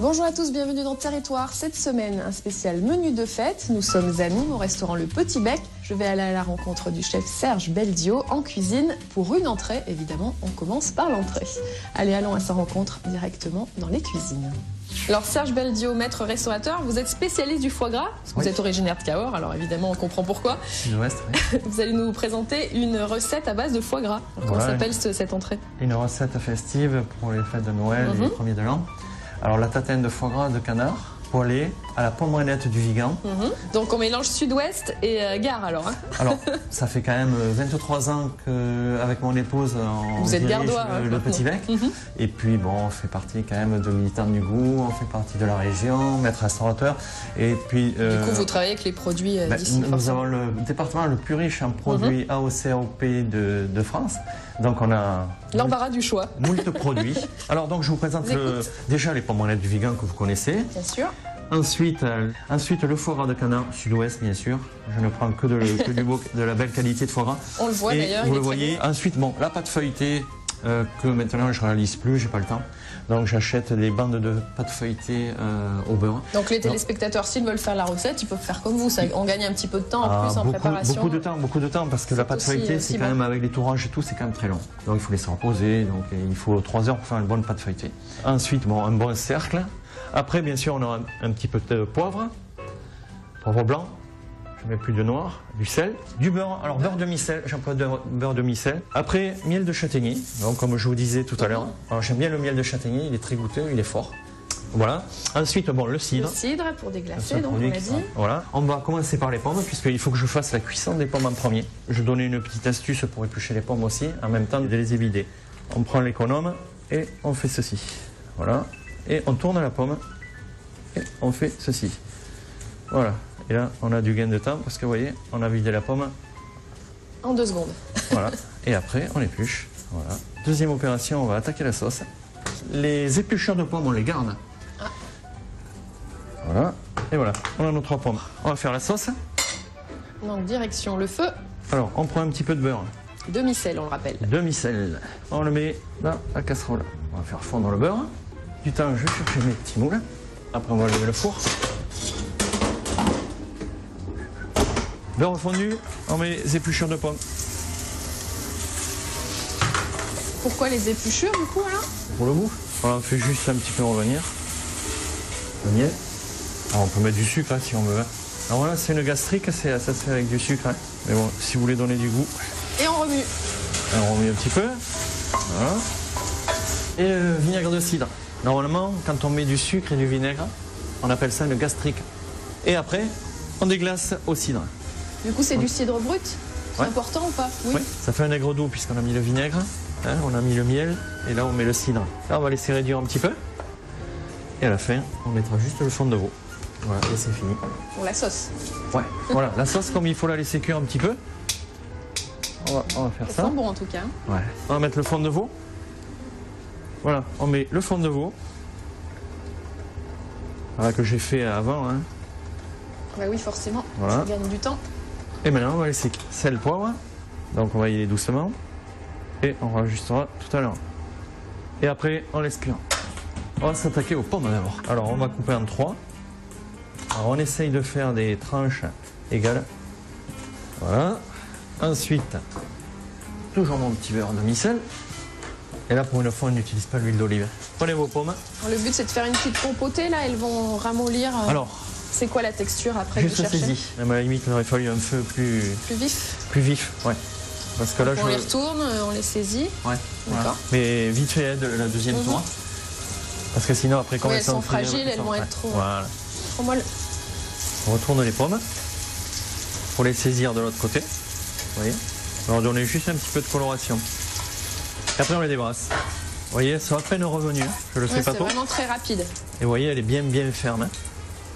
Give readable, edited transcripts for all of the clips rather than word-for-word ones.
Bonjour à tous, bienvenue dans Territoire. Cette semaine, un spécial menu de fête. Nous sommes à Nîmes, au restaurant Le Petit Bec. Je vais aller à la rencontre du chef Serge Beldio en cuisine pour une entrée. Évidemment, on commence par l'entrée. Allez, allons à sa rencontre directement dans les cuisines. Alors Serge Beldio, maître restaurateur, vous êtes spécialiste du foie gras, parce que vous êtes originaire de Cahors, alors évidemment on comprend pourquoi. Sud-Ouest, oui. Vous allez nous présenter une recette à base de foie gras. Alors, comment s'appelle cette entrée? Une recette festive pour les fêtes de Noël et les premiers de l'an. Alors la tatane de foie gras de canard, poêlée à la pomme-renette du Vigan. Donc on mélange Sud-Ouest et Gard alors. Alors ça fait quand même 23 ans qu'avec mon épouse on Vous êtes dirige gardois, le Petit Bec. Et puis bon, on fait partie quand même de militants du goût, on fait partie de la région, maître restaurateur. Et puis, du coup vous travaillez avec les produits d'ici. Nous avons le département le plus riche en produits AOC/AOP de France. Donc on a l'embarras du choix. Moult produits. Alors donc je vous présente déjà les pommes-rennettes du Vigan que vous connaissez. Bien sûr. Ensuite le foie gras de canard Sud-Ouest, bien sûr. Je ne prends que de la belle qualité de foie gras. On le voit d'ailleurs. Vous le voyez. Ensuite, bon, la pâte feuilletée que maintenant je réalise plus, j'ai pas le temps. Donc j'achète des bandes de pâte feuilletée au beurre. Donc les téléspectateurs, s'ils veulent faire la recette, ils peuvent faire comme vous. On gagne un petit peu de temps en plus en préparation. Beaucoup de temps, parce que la pâte feuilletée, c'est quand même avec les tourrages et tout, c'est quand même très long. Donc il faut laisser reposer. Donc il faut 3 heures pour faire une bonne pâte feuilletée. Ensuite, bon, un bon cercle. Après, bien sûr, on aura un petit peu de poivre blanc. Je mets plus de noir, du sel, du beurre. Alors beurre demi-sel, j'emploie beurre demi-sel. Après, miel de châtaignier. Donc comme je vous disais tout à l'heure. Alors j'aime bien le miel de châtaignier, il est très goûteux, il est fort. Voilà. Ensuite, bon, le cidre. Le cidre pour déglacer, donc on l'a dit. Voilà. On va commencer par les pommes, puisqu'il faut que je fasse la cuisson des pommes en premier. Je donnais une petite astuce pour éplucher les pommes aussi, en même temps de les évider. On prend l'économe et on fait ceci. Voilà. Et on tourne la pomme et on fait ceci. Voilà. Et là, on a du gain de temps parce que vous voyez, on a vidé la pomme en 2 secondes. Voilà. Et après, on épluche. Voilà. Deuxième opération, on va attaquer la sauce. Les épluchures de pommes, on les garde. Voilà. Et voilà, on a nos 3 pommes. On va faire la sauce. Donc direction le feu. Alors, on prend un petit peu de beurre. Demi-sel, on le rappelle. Demi-sel. On le met dans la casserole. On va faire fondre le beurre. Du temps, je vais chercher mes petits moules. Après, on va lever le four. Beurre fondu, on met les épluchures de pommes. Pourquoi les épluchures, du coup, alors? Pour le goût. Voilà, on fait juste un petit peu revenir. Le miel. Alors, on peut mettre du sucre hein, si on veut. Alors voilà, c'est une gastrique, ça se fait avec du sucre. Hein. Mais bon, si vous voulez donner du goût. Et on remue. Alors, on remue un petit peu. Voilà. Et le vinaigre de cidre. Normalement, quand on met du sucre et du vinaigre, on appelle ça une gastrique. Et après, on déglace au cidre. Du coup, c'est du cidre brut? C'est important ou pas? Oui. Ça fait un aigre doux puisqu'on a mis le vinaigre, hein, on a mis le miel, et là on met le cidre. Là on va laisser réduire un petit peu. Et à la fin, on mettra juste le fond de veau. Voilà, et c'est fini. Pour la sauce? Ouais, voilà, la sauce, comme il faut la laisser cuire un petit peu, on va faire ça. Ça sent bon en tout cas. Ouais. On va mettre le fond de veau. Voilà, on met le fond de veau. Voilà, que j'ai fait avant. Hein. Bah oui, forcément, voilà. Ça gagne du temps. Et maintenant, on va laisser sel, poivre. Donc on va y aller doucement. Et on rajustera tout à l'heure. Et après, on laisse cuire. On va s'attaquer aux pommes d'abord. Alors, on va couper en 3. Alors, on essaye de faire des tranches égales. Voilà. Ensuite, toujours mon petit beurre demi-sel. Et là, pour une fois, on n'utilise pas l'huile d'olive. Prenez vos pommes. Alors, le but, c'est de faire une petite compotée, là. Elles vont ramollir. Alors, c'est quoi la texture après que vous cherchez? Juste saisie. À la limite, il aurait fallu un feu plus vif. Plus vif, ouais. Parce que là, on les retourne, on les saisit. Ouais. D'accord. Mais vite fait, la deuxième tour. Parce que sinon, après, quand elles sont fragiles, elles vont être trop molles. On retourne les pommes pour les saisir de l'autre côté. Vous voyez? On leur donner juste un petit peu de coloration. Et après, on les débrasse. Vous voyez, elles sont à peine revenues. Je le fais pas trop. C'est vraiment très rapide. Et vous voyez, elle est bien ferme. Hein.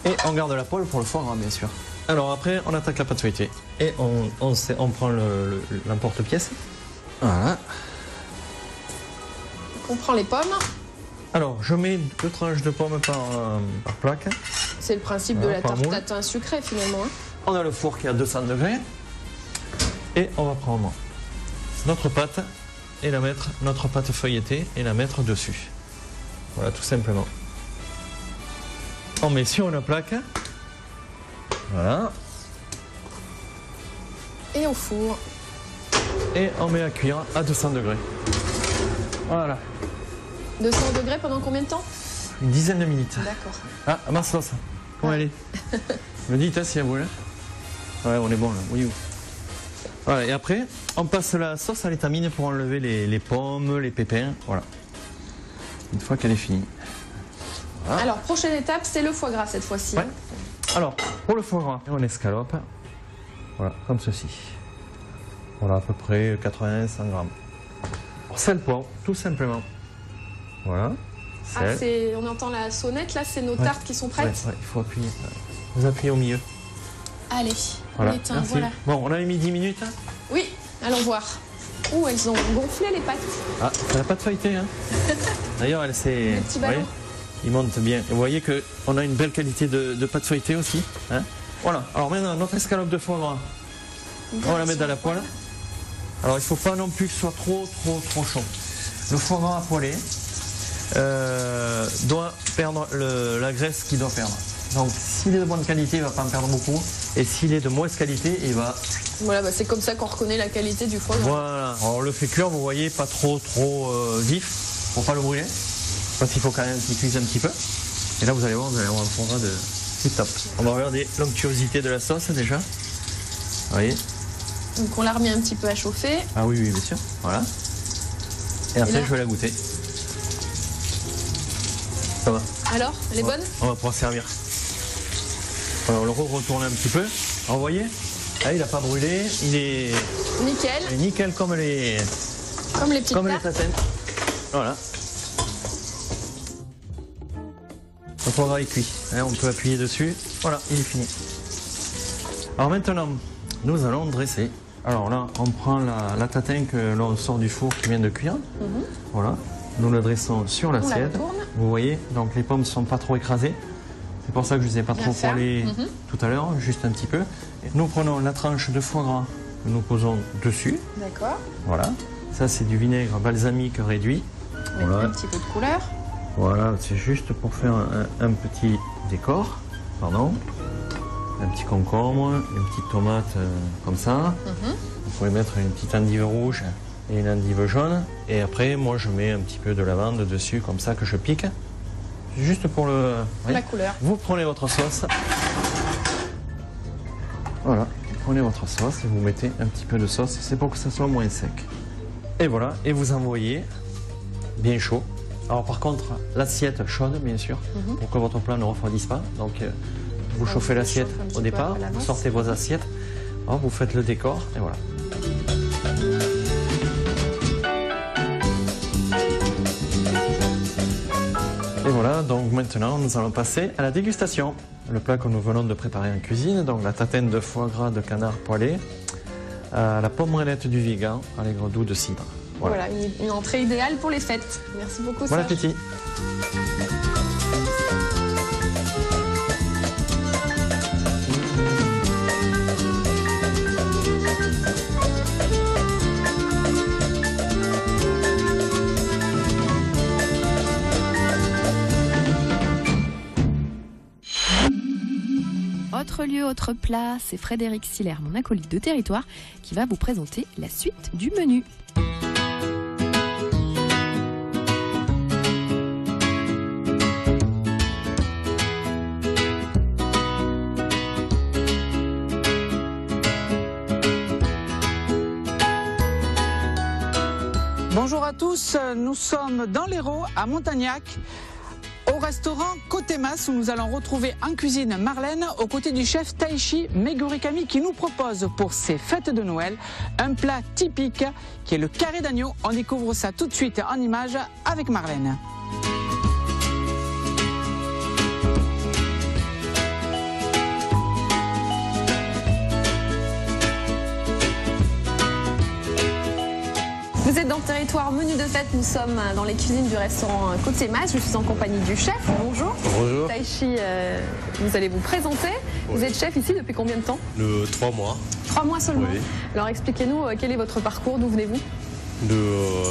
Et on garde la poêle pour le foie gras, bien sûr. Alors après, on attaque la pâte feuilletée. Et on prend l'emporte-pièce. Voilà. On prend les pommes. Alors, je mets 2 tranches de pommes par plaque. C'est le principe de la tarte tatin sucrée, finalement. Hein. On a le four qui est à 200 degrés. Et on va prendre notre pâte et notre pâte feuilletée et la mettre dessus. Voilà, tout simplement. on met sur une plaque. Voilà. Et au four. Et on met à cuire à 200 degrés. Voilà. 200 degrés pendant combien de temps? Une dizaine de minutes. D'accord. Ah, ma sauce. Comment elle est? Me dites hein, si elle brûle. Ouais, on est bon là. Oui, oui. Voilà, et après, on passe la sauce à l'étamine pour enlever les pommes, les pépins. Voilà. Une fois qu'elle est finie. Voilà. Alors, prochaine étape, c'est le foie gras cette fois-ci. Ouais. Alors, pour le foie gras, on escalope. Voilà, comme ceci. Voilà, à peu près 80-100 grammes. Sel, poivre, tout simplement. Voilà. Ah, on entend la sonnette, là, c'est nos tartes qui sont prêtes. Ouais, il faut appuyer. Vous appuyez au milieu. Allez, voilà. On éteint, voilà. Bon, on avait mis 10 minutes. Oui, allons voir. Ouh, elles ont gonflé les pâtes. Ah, ça n'a pas de feuilleté, hein. D'ailleurs, elle s'est... Les petits ballons. Il monte bien. Et vous voyez qu'on a une belle qualité de pâte feuilletée aussi. Hein. Voilà. Alors maintenant, notre escalope de foie gras, on va la mettre dans la poêle. Alors il ne faut pas non plus que ce soit trop chaud. Le foie gras à poêler doit perdre la graisse qu'il doit perdre. Donc s'il est de bonne qualité, il ne va pas en perdre beaucoup. Et s'il est de mauvaise qualité, il va... Voilà, bah c'est comme ça qu'on reconnaît la qualité du foie gras. Voilà. Alors on le fait cuire, vous voyez, pas trop vif, pour pas le brûler. Parce qu'il faut quand même qu'il cuise un petit peu. Et là vous allez voir, vous allez avoir un foie gras de top. On va regarder l'onctuosité de la sauce déjà. Vous voyez. Donc on l'a remis un petit peu à chauffer. Ah oui, bien sûr. Voilà. Et après, je vais la goûter. Ça va. Alors, elle est bonne? On va pouvoir servir. Alors, on le retourne un petit peu. Alors, vous voyez, ah, il n'a pas brûlé. Il est nickel. Il est nickel comme les petites tartes. les tatannes. Voilà. Le foie gras est cuit. Hein, on peut appuyer dessus. Voilà, il est fini. Alors maintenant, nous allons dresser. Alors là, on prend la tatin que l'on sort du four qui vient de cuire. Voilà. Nous le dressons sur l'assiette. Vous voyez, donc les pommes ne sont pas trop écrasées. C'est pour ça que je ne les ai pas trop poêlées tout à l'heure, juste un petit peu. Et nous prenons la tranche de foie gras que nous posons dessus. D'accord. Voilà. Ça, c'est du vinaigre balsamique réduit. Voilà. Un petit peu de couleur. Voilà, c'est juste pour faire un petit décor. Pardon. Un petit concombre, une petite tomate comme ça. Vous pouvez mettre une petite endive rouge et une endive jaune. Et après, moi, je mets un petit peu de lavande dessus, comme ça, que je pique. Juste pour la couleur. Vous prenez votre sauce. Voilà, vous prenez votre sauce et vous mettez un petit peu de sauce. C'est pour que ça soit moins sec. Et voilà, et vous envoyez bien chaud. Alors par contre, l'assiette chaude, bien sûr, pour que votre plat ne refroidisse pas. Donc, vous chauffez l'assiette au départ, vous sortez vos assiettes, alors vous faites le décor et voilà. Et voilà, donc maintenant nous allons passer à la dégustation. Le plat que nous venons de préparer en cuisine, donc la tatane de foie gras de canard poêlée, la pommelette du Vigan, à l'aigre doux de cidre. Voilà, une entrée idéale pour les fêtes. Merci beaucoup, Serge. Bon appétit. Autre lieu, autre plat, c'est Frédéric Siller, mon acolyte de territoire, qui va vous présenter la suite du menu. Bonjour à tous, nous sommes dans l'Hérault, à Montagnac, au restaurant Côté Mas, où nous allons retrouver en cuisine Marlène, aux côtés du chef Taishi Megurikami, qui nous propose pour ces fêtes de Noël un plat typique qui est le carré d'agneau. On découvre ça tout de suite en images avec Marlène. Vous êtes dans le territoire menu de fête, nous sommes dans les cuisines du restaurant Côté Mas. Je suis en compagnie du chef. Bonjour. Bonjour. Taishi, vous allez vous présenter. Oui. Vous êtes chef ici depuis combien de temps? 3 mois. 3 mois seulement. Oui. Alors expliquez-nous quel est votre parcours, d'où venez-vous?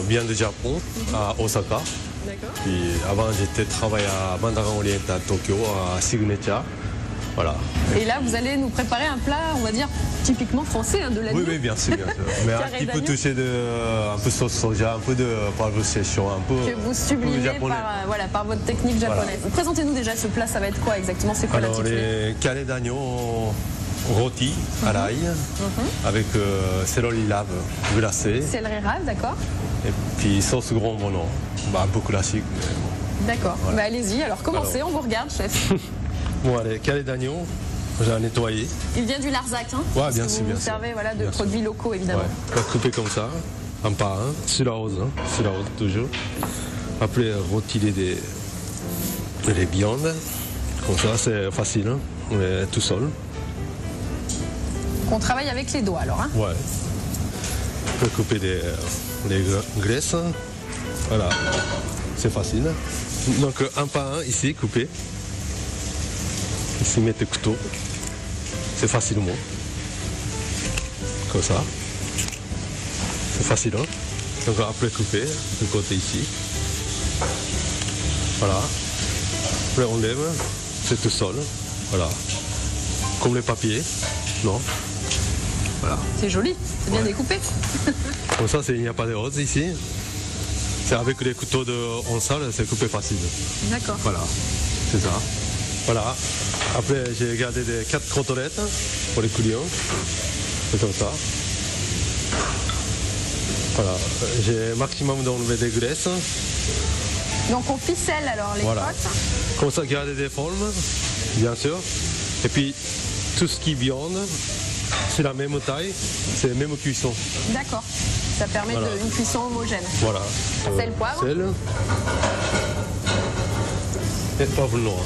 Bien de Japon à Osaka. D'accord. Puis avant, j'étais travaillé à Mandarin Oriental à Tokyo, à Signature. Voilà. Et là, vous allez nous préparer un plat, on va dire, typiquement français, hein, de l'agneau. Oui, oui, bien sûr. Mais un Carré petit peu d'agneau. touché un peu sauce soja, un peu de poivre séchon, un peu. Que vous sublimez japonais. par votre technique japonaise. Voilà. Présentez-nous déjà ce plat, ça va être quoi exactement? C'est quoi Alors, l'intitulé? les calés d'agneau rôtis à l'ail, avec céleri lave glacé, Céleri rave, d'accord. et puis sauce grand bono. Bah, un peu classique, mais bon. D'accord. Voilà. Bah, allez-y, alors commencez, on vous regarde, chef. Bon, allez, calés d'agneau, j'ai nettoyé. Il vient du Larzac, hein? Ouais, parce bien que sûr, vous bien vous sûr. servez voilà, de Bien sûr. produits locaux, évidemment. Ouais. On va couper comme ça, un par un, sur la rose, toujours. Après, rôtir les viandes. Comme ça, c'est facile, hein, mais tout seul. On travaille avec les doigts, alors. Hein? Ouais. On peut couper les graisses. Voilà, c'est facile. Donc, un par un, ici, coupé. Ici, mettre le couteau. C'est facilement. Comme ça. C'est facile, hein. Donc, après, couper, le côté ici. Voilà. Après, on lève. C'est tout seul. Voilà. Comme les papiers. Non. Voilà. C'est joli, c'est bien Ouais. découpé. Comme ça, il n'y a pas de rose ici. C'est avec les couteaux en salle, c'est coupé facile. D'accord. Voilà, c'est ça. Voilà. Après, j'ai gardé 4 côtelettes pour les clients. C'est comme ça. Voilà. J'ai maximum d'enlever des graisses. Donc on ficelle alors les Voilà. côtes. Comme ça, garder des formes, bien sûr. Et puis, tout ce qui est viande, c'est la même taille, c'est la même cuisson. D'accord. Ça permet Voilà. une cuisson homogène. Voilà. Sel, poivre. Sel. Et poivre noir.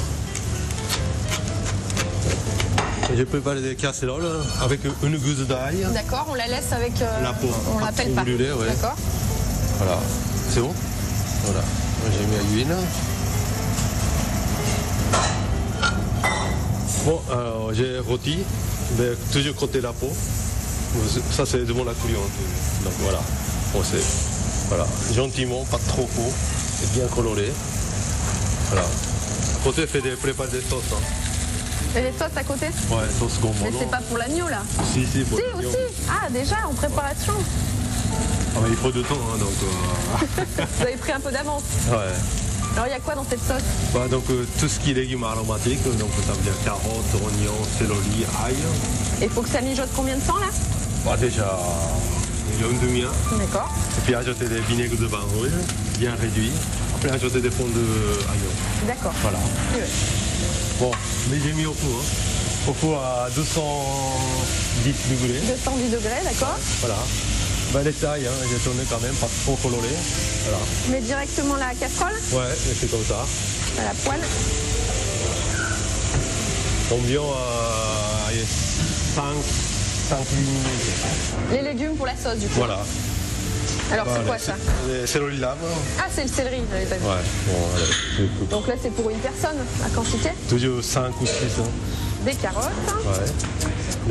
Et je prépare des casseroles avec une gousse d'ail. D'accord, on la laisse avec. La peau. On l'appelle pas. Brûlée, ouais. D'accord. Voilà. C'est bon. Voilà. J'ai mis à l'huile. Bon, alors j'ai rôti, mais toujours côté la peau. Ça, c'est devant la couillon. Donc voilà. Bon, c'est. Voilà. Gentiment, pas trop peau. Et bien coloré. Voilà. Côté fait préparer des sauces. Hein. Et les sauces à côté? Ouais, sauce gourmand. Mais c'est pas pour l'agneau là. Si, si, pour Si, l'oignon. aussi. Ah, déjà, en préparation. Ah, mais il faut du temps, hein, donc. Vous avez pris un peu d'avance. Ouais. Alors, il y a quoi dans cette sauce? Bah, donc tout ce qui est légumes aromatiques, donc ça veut dire carottes, oignons, céleri, ail. Il faut que ça mijote combien de temps là? Bah, déjà, il y a une demi-heure. D'accord. Et puis ajouter des vinaigres de vin rouge, bien réduits. Après ajouter des fonds d'agneau. D'accord. Voilà. Oui, oui. Bon, mais j'ai mis au four. Hein. Au four à 210 degrés. 210 degrés, d'accord. Voilà. Bah, les tailles, hein, j'ai tourné quand même, pas trop coloré. Voilà. Je mets directement la casserole Ouais, et c'est comme ça. à la poêle. Environ 5 minutes. Les légumes pour la sauce du coup. Voilà. Alors, c'est Voilà, quoi ça? Les céleri lave. Ah, c'est le céleri, j'avais pas vu. Ouais, bon, allez. Donc là, c'est pour une personne, à quantité. Toujours 5 ou 6. Hein. Des carottes. Ouais.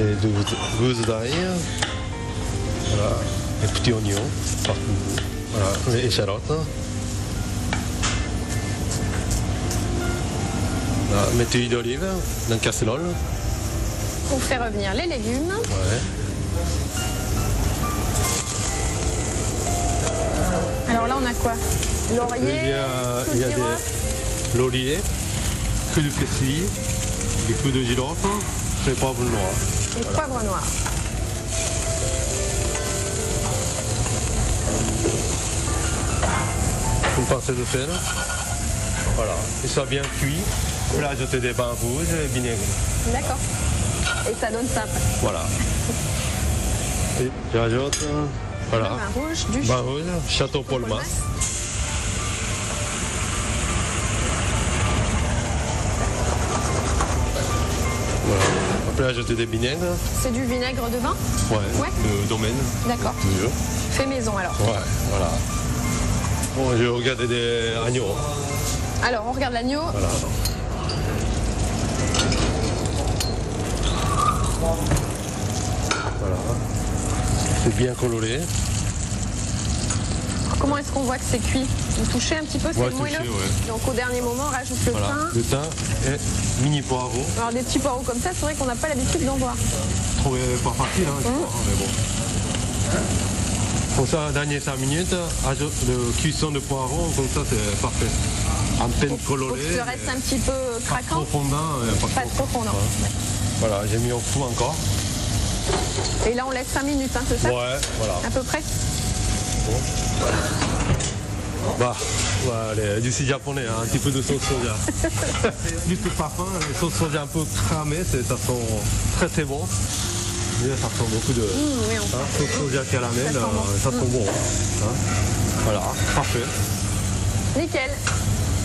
Les deux gousses d'ail. Voilà. Les petits oignons. Partout. Voilà. Les échalotes. Voilà. Mettez l'huile d'olive dans une casserole. On fait revenir les légumes. Ouais. Alors là, on a quoi? Laurier, Il y a girofle. des lauriers, que du persil, des coups de girofle, et poivre noir. Et poivre noir. Une pincée de sel. Voilà. Il soit bien cuit. Vous pouvez ajouter des vins rouges et vinaigre. D'accord. Et ça donne ça. Voilà. Et j'ajoute voilà. Le vin rouge, du Vin rouge, Château Paul Mas. Voilà. Après ajouter des vinaigres. C'est du vinaigre de vin? Ouais. Ouais. Le domaine. D'accord. Toujours. Fait maison alors. Ouais, voilà. Bon, je vais regarder des agneaux. Alors, on regarde l'agneau. Voilà. Voilà. C'est bien coloré. Comment est-ce qu'on voit que c'est cuit? Vous touchez un petit peu, c'est moelleux. Ouais. Donc au dernier moment, on rajoute le thym. Le thym et mini poireaux. Alors des petits poireaux comme ça, c'est vrai qu'on n'a pas l'habitude d'en voir. Trop pas facile, hein, mais bon. Pour ça, dernier 5 minutes, de cuisson de poireaux, comme ça c'est parfait. En peine colorée. Faut que ça reste un petit peu craquant. Pas trop fondant. Pas trop fondant. Ouais. Voilà, j'ai mis au four encore. Et là on laisse 5 minutes, hein, c'est ça? Ouais, voilà. À peu près. Bon. Bah, voilà, du sud japonais, hein, un petit peu de sauce soja. Juste parfum, les sauces soja un peu cramées, ça sent très très bon. Ça sent beaucoup de sauce soja caramel, ça sent bon. Hein. Voilà, parfait. Nickel.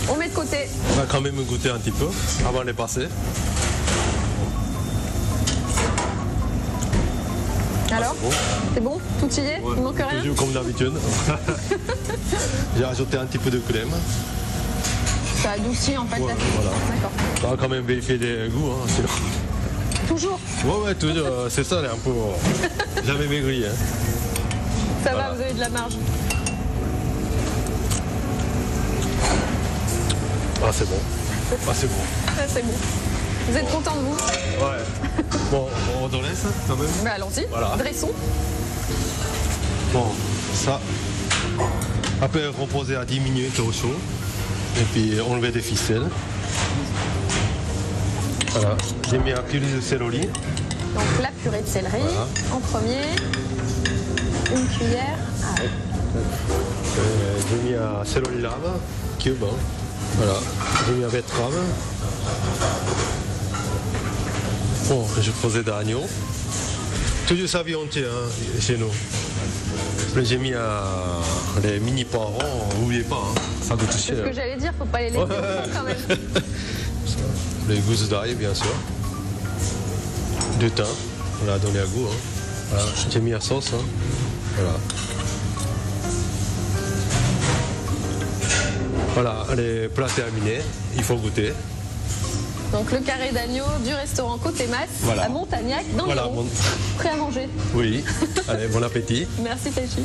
On met de côté. On va quand même goûter un petit peu avant de les passer. Alors, c'est bon? Tout y est? Il manque rien? Comme d'habitude. J'ai ajouté un petit peu de crème. Ça adoucit en fait la sauce. Voilà. D'accord. On va quand même vérifier les goûts. Hein, sinon... Toujours? Ouais, toujours. C'est ça, un peu. Jamais maigri. Hein. Ça va, vous avez de la marge. Ah, c'est bon. Ah, c'est bon. Ah, c'est bon. Vous êtes content de vous? Ouais. Bon, on redresse quand même. Bah allons-y, voilà. Dressons. Bon, ça. Après, reposer à 10 minutes au chaud. Et puis enlever des ficelles. Voilà. J'ai mis un purée de céleri. Donc la purée de céleri en premier. Une cuillère. Ah oui. J'ai mis un céleri lave, cube. Hein. Voilà. J'ai mis un betterave. Bon, je faisais d'agneau. Toujours servi entier hein, chez nous. J'ai mis les mini poireaux, n'oubliez pas, hein, ça coûte cher. C'est ce que j'allais dire, faut pas les laisser au fond quand même. Les gousses d'ail, bien sûr. Du thym, on l'a donné à goût. Hein. Voilà. J'ai mis la sauce. Hein. Voilà. Voilà, les plats terminés, il faut goûter. Donc le carré d'agneau du restaurant Côté Mas à Montagnac, dans le Rhône. Prêt à manger. Oui, allez, bon appétit. Merci Taichi.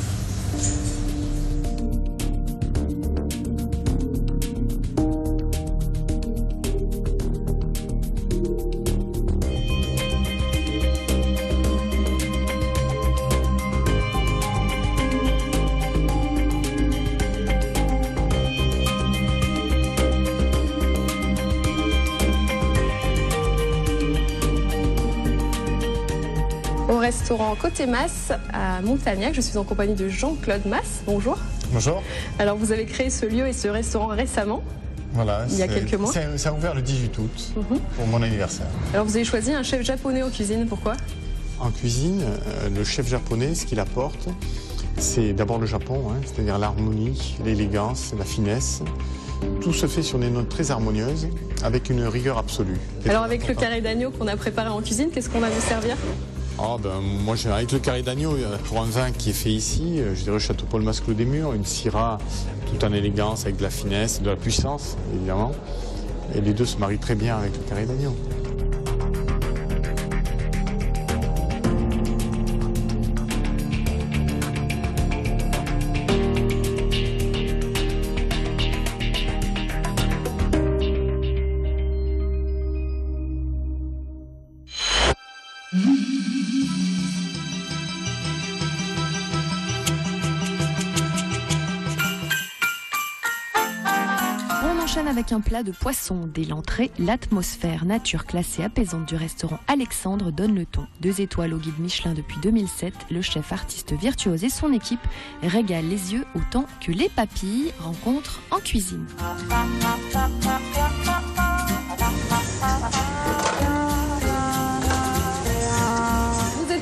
Restaurant Côté Mas à Montagnac. Je suis en compagnie de Jean-Claude Mas. Bonjour. Bonjour. Alors vous avez créé ce lieu et ce restaurant récemment. Voilà. Il y a quelques mois. Ça a ouvert le 18 août pour mon anniversaire. Alors vous avez choisi un chef japonais en cuisine. Pourquoi? En cuisine, le chef japonais, ce qu'il apporte, c'est d'abord le Japon, hein, c'est-à-dire l'harmonie, l'élégance, la finesse. Tout se fait sur des notes très harmonieuses, avec une rigueur absolue. Alors avec le carré d'agneau qu'on a préparé en cuisine, qu'est-ce qu'on va vous servir? Moi, avec le carré d'agneau, pour un vin qui est fait ici, je dirais Château Paul Masclo des Murs, une Syrah tout en élégance, avec de la finesse, de la puissance, évidemment. Et les deux se marient très bien avec le carré d'agneau. Avec un plat de poisson. Dès l'entrée, l'atmosphère nature classée apaisante du restaurant Alexandre donne le ton. 2 étoiles au guide Michelin depuis 2007, le chef artiste virtuose et son équipe régalent les yeux autant que les papilles rencontrent en cuisine.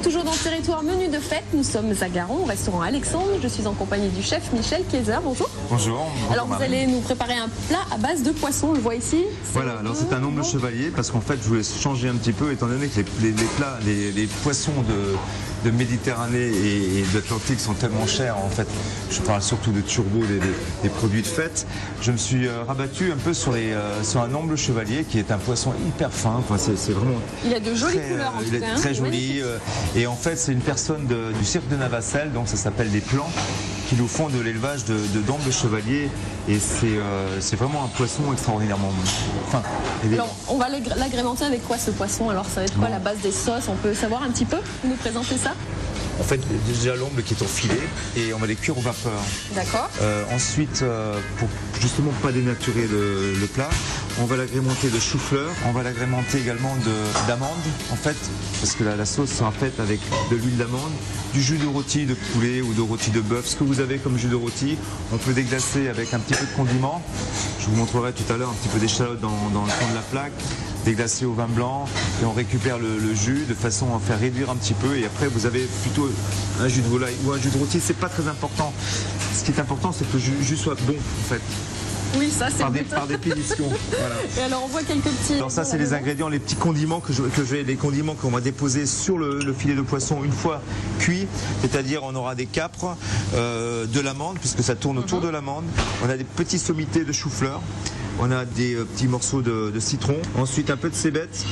Toujours dans le territoire menu de fête, nous sommes à Garon, au restaurant Alexandre. Je suis en compagnie du chef Michel Kaiser. Bonjour. Bonjour. Alors vous allez nous préparer un plat à base de poisson, on le voit ici. Voilà, alors c'est un omble chevalier parce qu'en fait je voulais changer un petit peu étant donné que les poissons de Méditerranée et d'Atlantique sont tellement chers en fait. Je parle surtout de turbo, des produits de fête. Je me suis rabattu un peu sur un omble chevalier qui est un poisson hyper fin. Enfin, c'est vraiment. Il a de jolies couleurs en tout cas. Il est très joli. Et en fait, c'est une personne du cirque de Navacelle, donc ça s'appelle des plans, qui nous font de l'élevage de dents de chevalier. Et c'est vraiment un poisson extraordinairement fin. Alors, on va l'agrémenter avec quoi ce poisson? Alors, ça va être quoi la base des sauces? On peut savoir un petit peu? Vous nous présentez ça? En fait, déjà l'omble qui est au filet et on va les cuire au vapeur. D'accord. Ensuite, pour justement pas dénaturer le plat, on va l'agrémenter de chou-fleur. On va l'agrémenter également d'amandes, en fait, parce que la sauce sera faite avec de l'huile d'amande, du jus de rôti de poulet ou de rôti de bœuf, ce que vous avez comme jus de rôti. On peut déglacer avec un petit peu de condiment. Je vous montrerai tout à l'heure un petit peu d'échalote dans le fond de la plaque, déglacé au vin blanc, et on récupère le jus de façon à faire réduire un petit peu, et après vous avez plutôt un jus de volaille ou un jus de rôti. C'est pas très important. Ce qui est important, c'est que le jus soit bon, en fait. Oui, ça c'est par définition. Voilà. Et alors on voit quelques petits... Alors ça c'est les ingrédients, les petits condiments les condiments qu'on va déposer sur le filet de poisson une fois cuit, c'est-à-dire on aura des capres, de l'amande, puisque ça tourne autour de l'amande, on a des petits sommités de chou-fleur, on a des petits morceaux de citron, ensuite un peu de cébette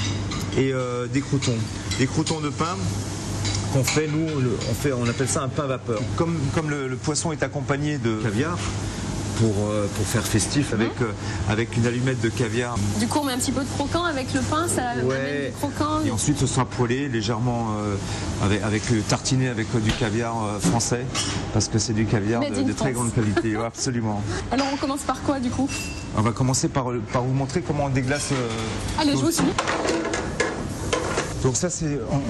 et des croûtons. Des croûtons de pain qu'on fait, nous, on appelle ça un pain vapeur. Comme le poisson est accompagné de caviar, pour faire festif avec une allumette de caviar. Du coup on met un petit peu de croquant avec le pain, ça amène du croquant. Et ensuite ce sera poêlé légèrement tartiné avec du caviar français, parce que c'est du caviar de très grande qualité. Ouais, absolument. Alors on commence par quoi du coup? On va commencer par vous montrer comment on déglace. Allez, je vous suis. Donc ça,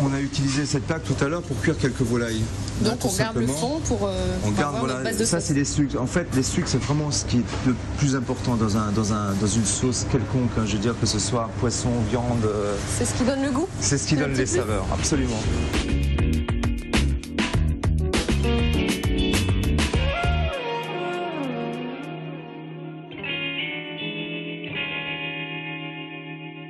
on a utilisé cette plaque tout à l'heure pour cuire quelques volailles. Donc on garde le fond pour avoir notre base de sauce. Ça c'est les sucres. En fait, les sucres c'est vraiment ce qui est le plus important dans une sauce quelconque. Je veux dire que ce soit poisson, viande. C'est ce qui donne le goût. C'est ce qui donne les saveurs, absolument.